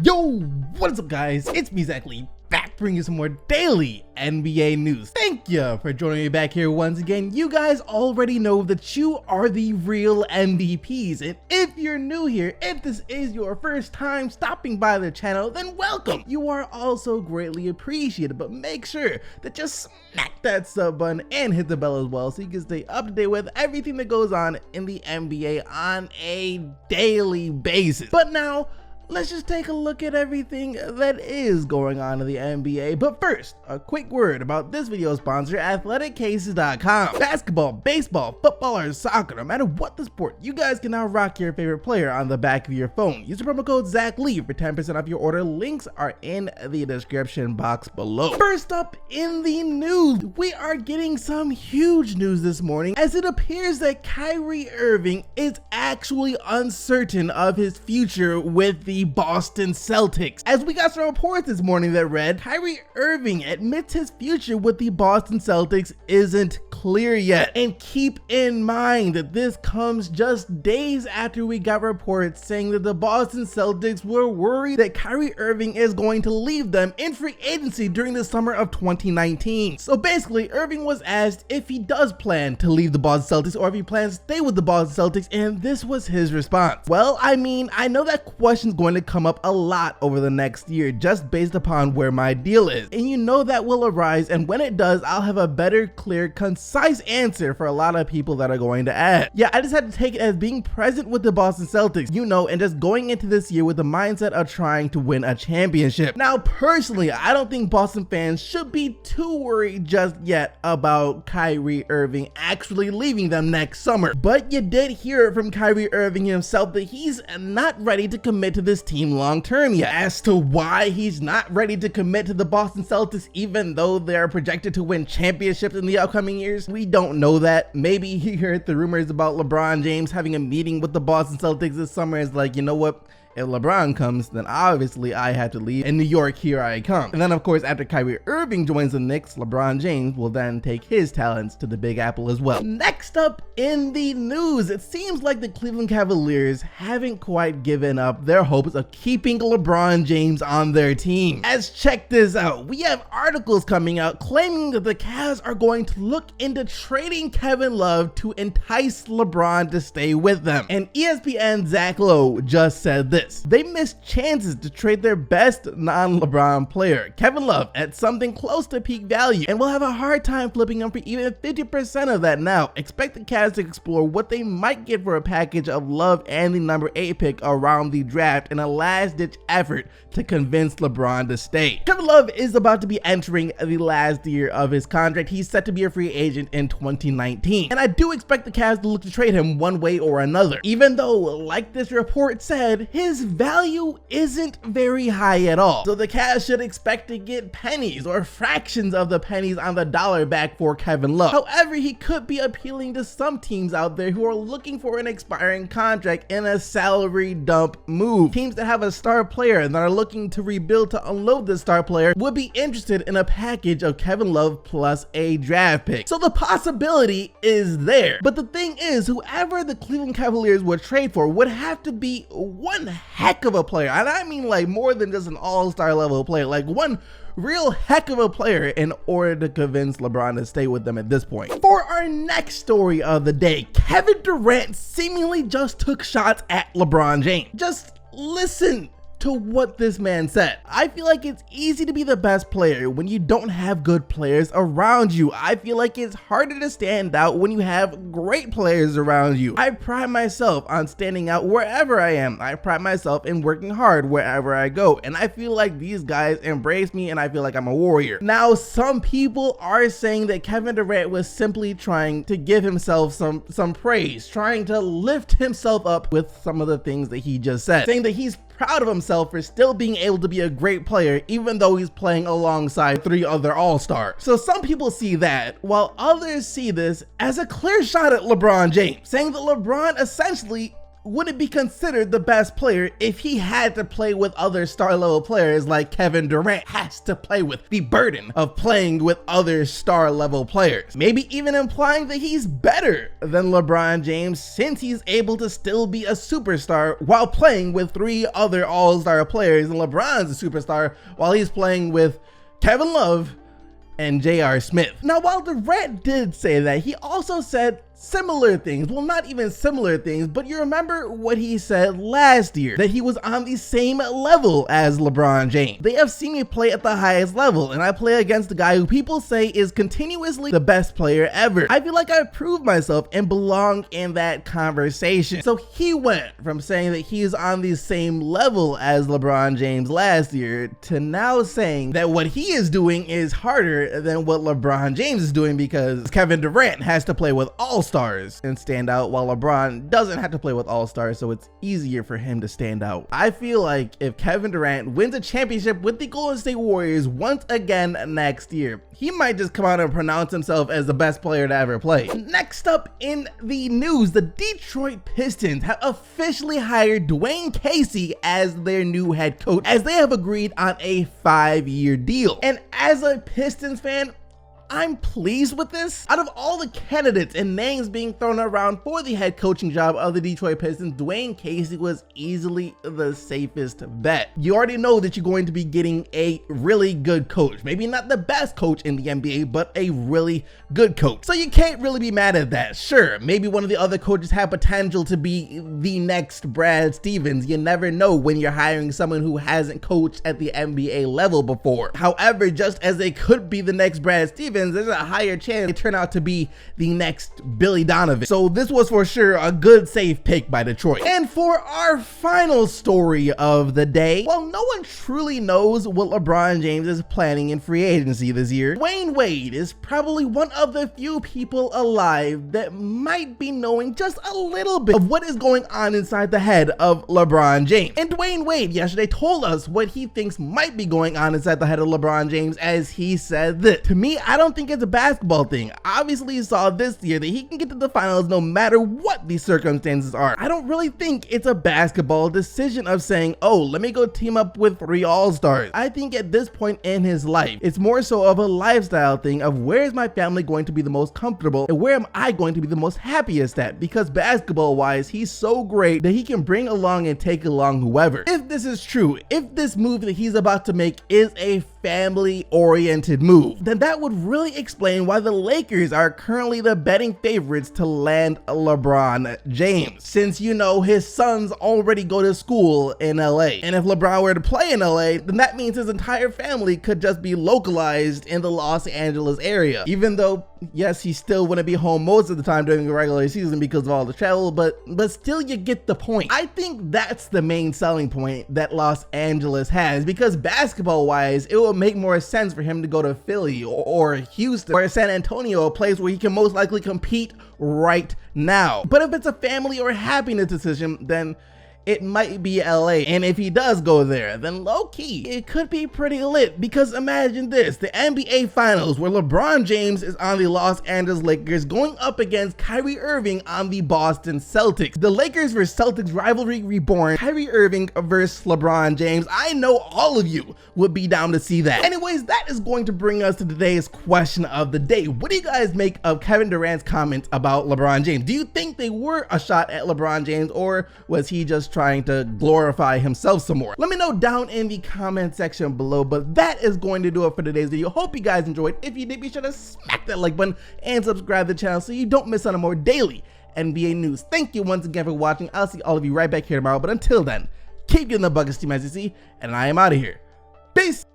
Yo, what is up guys? It's me, Lee, back bringing you some more daily NBA news. Thank you for joining me back here once again. You guys already know that you are the real MVPs, and if you're new here, if this is your first time stopping by the channel, then welcome. You are also greatly appreciated, but make sure that you smack that sub button and hit the bell as well so you can stay up to date with everything that goes on in the NBA on a daily basis. But now, let's just take a look at everything that is going on in the NBA. But first, a quick word about this video sponsor, athleticcases.com. Basketball, baseball, football, or soccer, no matter what the sport, you guys can now rock your favorite player on the back of your phone. Use the promo code ZachLee for 10% off your order. Links are in the description box below. First up in the news, we are getting some huge news this morning, as it appears that Kyrie Irving is actually uncertain of his future with the Boston Celtics. As we got some reports this morning that read, Kyrie Irving admits his future with the Boston Celtics isn't clear yet. And keep in mind that this comes just days after we got reports saying that the Boston Celtics were worried that Kyrie Irving is going to leave them in free agency during the summer of 2019. So basically, Irving was asked if he does plan to leave the Boston Celtics or if he plans to stay with the Boston Celtics, and this was his response. Well, I mean, I know that question's going to come up a lot over the next year just based upon where my deal is, and you know that will arise, and when it does, I'll have a better, clear, concise answer for a lot of people that are going to ask. Yeah, I just had to take it as being present with the Boston Celtics, you know, and just going into this year with the mindset of trying to win a championship. Now, personally, I don't think Boston fans should be too worried just yet about Kyrie Irving actually leaving them next summer, but you did hear it from Kyrie Irving himself that he's not ready to commit to this team long term yet. As to why he's not ready to commit to the Boston Celtics even though they're projected to win championships in the upcoming years, we don't know that. Maybe he heard the rumors about LeBron James having a meeting with the Boston Celtics this summer. Is like, you know what? If LeBron comes, then obviously I have to leave. In New York, here I come. And then of course, after Kyrie Irving joins the Knicks, LeBron James will then take his talents to the Big Apple as well. Next up in the news, it seems like the Cleveland Cavaliers haven't quite given up their hopes of keeping LeBron James on their team. As check this out, we have articles coming out claiming that the Cavs are going to look into trading Kevin Love to entice LeBron to stay with them. And ESPN's Zach Lowe just said this: they missed chances to trade their best non-LeBron player, Kevin Love, at something close to peak value, and will have a hard time flipping him for even 50% of that now. Expect the Cavs to explore what they might get for a package of Love and the number 8 pick around the draft in a last-ditch effort to convince LeBron to stay. Kevin Love is about to be entering the last year of his contract. He's set to be a free agent in 2019, and I do expect the Cavs to look to trade him one way or another, even though, like this report said, his value isn't very high at all. So the Cavs should expect to get pennies or fractions of the pennies on the dollar back for Kevin Love. However, he could be appealing to some teams out there who are looking for an expiring contract in a salary dump move. Teams that have a star player and that are looking to rebuild to unload the star player would be interested in a package of Kevin Love plus a draft pick. So the possibility is there. But the thing is, whoever the Cleveland Cavaliers would trade for would have to be one heck of a player, and I mean like more than just an all-star level player, like one real heck of a player in order to convince LeBron to stay with them at this point. For our next story of the day, Kevin Durant seemingly just took shots at LeBron James. Just listen to what this man said. I feel like it's easy to be the best player when you don't have good players around you. I feel like it's harder to stand out when you have great players around you. I pride myself on standing out wherever I am. I pride myself in working hard wherever I go. And I feel like these guys embrace me and I feel like I'm a warrior. Now, some people are saying that Kevin Durant was simply trying to give himself some praise, trying to lift himself up with some of the things that he just said, saying that he's proud of himself for still being able to be a great player even though he's playing alongside 3 other all-stars. So some people see that, while others see this as a clear shot at LeBron James, saying that LeBron essentially wouldn't be considered the best player if he had to play with other star level players like Kevin Durant has to play with, the burden of playing with other star level players. Maybe even implying that he's better than LeBron James since he's able to still be a superstar while playing with 3 other all-star players, and LeBron's a superstar while he's playing with Kevin Love and J.R. Smith. Now, while Durant did say that, he also said similar things. Well, not even similar things, but you remember what he said last year, that he was on the same level as LeBron James. They have seen me play at the highest level, and I play against the guy who people say is continuously the best player ever. I feel like I proved myself and belong in that conversation. So he went from saying that he's on the same level as LeBron James last year to now saying that what he is doing is harder than what LeBron James is doing because Kevin Durant has to play with all-stars and stand out, while LeBron doesn't have to play with all-stars, so it's easier for him to stand out. I feel like if Kevin Durant wins a championship with the Golden State Warriors once again next year, he might just come out and pronounce himself as the best player to ever play. Next up in the news, the Detroit Pistons have officially hired Dwayne Casey as their new head coach, as they have agreed on a 5-year deal. And as a Pistons fan, I'm pleased with this. Out of all the candidates and names being thrown around for the head coaching job of the Detroit Pistons, Dwayne Casey was easily the safest bet. You already know that you're going to be getting a really good coach. Maybe not the best coach in the NBA, but a really good coach. So you can't really be mad at that. Sure, maybe one of the other coaches have potential to be the next Brad Stevens. You never know when you're hiring someone who hasn't coached at the NBA level before. However, just as they could be the next Brad Stevens, there's a higher chance they turn out to be the next Billy Donovan. So this was for sure a good safe pick by Detroit. And for our final story of the day, while no one truly knows what LeBron James is planning in free agency this year, Dwayne Wade is probably one of the few people alive that might be knowing just a little bit of what is going on inside the head of LeBron James. And Dwayne Wade yesterday told us what he thinks might be going on inside the head of LeBron James, as he said this: "To me, I don't think it's a basketball thing. Obviously, you saw this year that he can get to the finals no matter what the circumstances are. I don't really think it's a basketball decision of saying, oh, let me go team up with 3 all-stars. I think at this point in his life, it's more so of a lifestyle thing of where is my family going to be the most comfortable and where am I going to be the most happiest at, because basketball-wise, he's so great that he can bring along and take along whoever." If this is true, if this move that he's about to make is a family-oriented move, then that would really explain why the Lakers are currently the betting favorites to land LeBron James, since you know his sons already go to school in LA. And if LeBron were to play in LA, then that means his entire family could just be localized in the Los Angeles area. Even though, yes, he still wouldn't be home most of the time during the regular season because of all the travel, but still you get the point. I think that's the main selling point that Los Angeles has, because basketball-wise, it will make more sense for him to go to Philly or Houston or San Antonio, a place where he can most likely compete right now. But if it's a family or happiness decision, then it might be LA. And if he does go there, then low-key, it could be pretty lit, because imagine this: the NBA Finals, where LeBron James is on the Los Angeles Lakers going up against Kyrie Irving on the Boston Celtics. The Lakers versus Celtics rivalry reborn, Kyrie Irving versus LeBron James. I know all of you would be down to see that. Anyways, that is going to bring us to today's question of the day. What do you guys make of Kevin Durant's comments about LeBron James? Do you think they were a shot at LeBron James, or was he just trying to glorify himself some more? Let me know down in the comment section below. But that is going to do it for today's video. Hope you guys enjoyed. If you did, be sure to smack that like button and subscribe to the channel so you don't miss out on more daily NBA news. Thank you once again for watching. I'll see all of you right back here tomorrow, but until then, keep getting the buckets, Team SEC, and I am out of here. Peace.